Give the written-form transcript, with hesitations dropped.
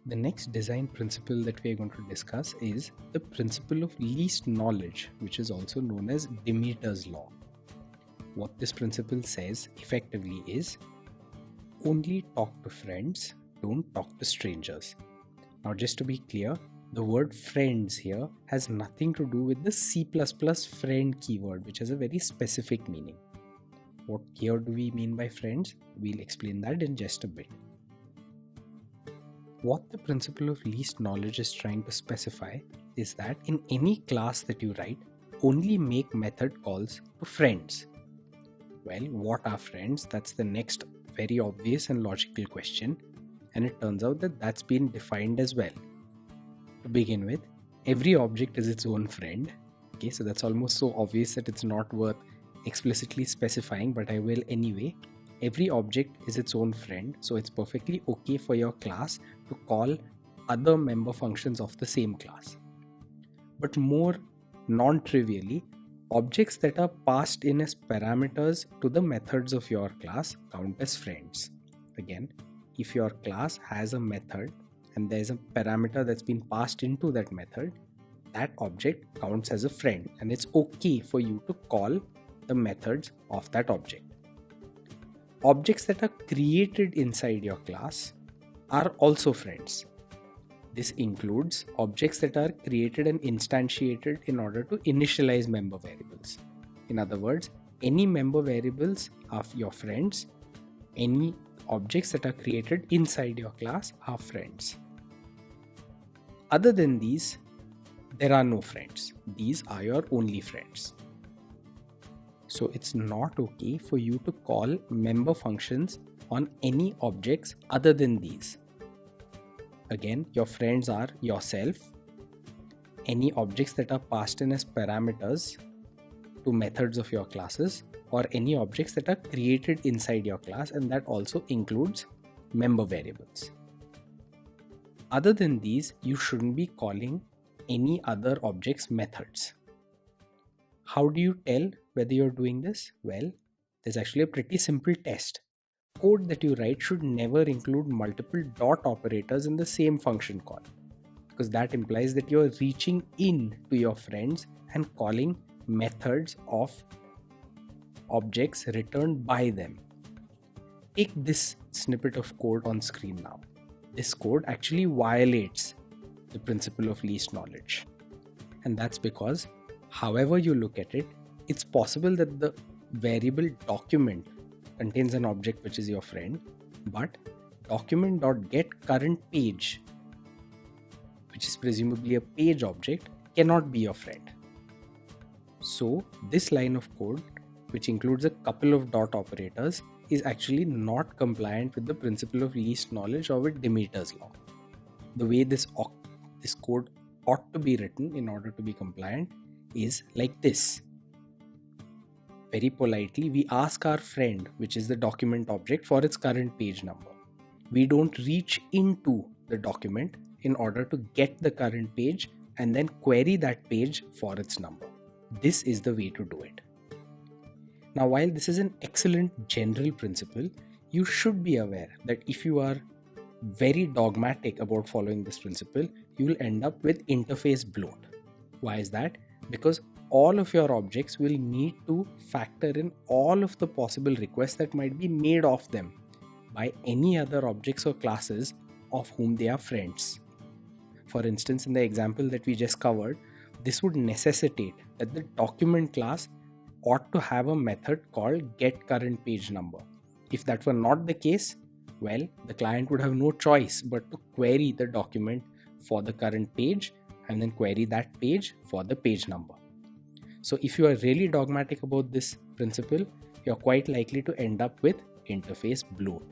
The next design principle that we are going to discuss is the principle of least knowledge, which is also known as Demeter's law. What this principle says effectively is only talk to friends, don't talk to strangers. Now, just to be clear, the word friends here has nothing to do with the C++ friend keyword, which has a very specific meaning. What here do we mean by friends? We'll explain that in just a bit. What the principle of least knowledge is trying to specify is that in any class that you write, only make method calls to friends. Well, what are friends? That's the next very obvious and logical question, and it turns out that that's been defined as well. To begin with, every object is its own friend. Okay, so that's almost so obvious that it's not worth explicitly specifying, but I will anyway. Every object is its own friend, so it's perfectly okay for your class to call other member functions of the same class. But more non-trivially, objects that are passed in as parameters to the methods of your class count as friends. Again, if your class has a method and there's a parameter that's been passed into that method, that object counts as a friend, and it's okay for you to call the methods of that object. Objects that are created inside your class are also friends. This includes objects that are created and instantiated in order to initialize member variables. In other words, any member variables are your friends. Any objects that are created inside your class are friends. Other than these, there are no friends. These are your only friends. So it's not okay for you to call member functions on any objects other than these. Again, your friends are yourself, any objects that are passed in as parameters to methods of your classes, or any objects that are created inside your class, and that also includes member variables. Other than these, you shouldn't be calling any other objects methods. How do you tell whether you're doing this? Well, there's actually a pretty simple test. Code that you write should never include multiple dot operators in the same function call, because that implies that you're reaching in to your friends and calling methods of objects returned by them. Take this snippet of code on screen now. This code actually violates the principle of least knowledge, and that's because however you look at it, it's possible that the variable document contains an object which is your friend, but document.getCurrentPage, which is presumably a page object, cannot be your friend. So this line of code, which includes a couple of dot operators, is actually not compliant with the principle of least knowledge or with Demeter's law. The way this code ought to be written in order to be compliant is like this. Very politely, we ask our friend, which is the document object, for its current page number. We don't reach into the document in order to get the current page and then query that page for its number. This is the way to do it. Now, while this is an excellent general principle, you should be aware that if you are very dogmatic about following this principle, you will end up with interface bloat. Why is that? Because all of your objects will need to factor in all of the possible requests that might be made of them by any other objects or classes of whom they are friends. For instance, in the example that we just covered, this would necessitate that the document class ought to have a method called getCurrentPageNumber. If that were not the case, well, the client would have no choice but to query the document for the current page and then query that page for the page number. So if you are really dogmatic about this principle, you're quite likely to end up with interface bloat.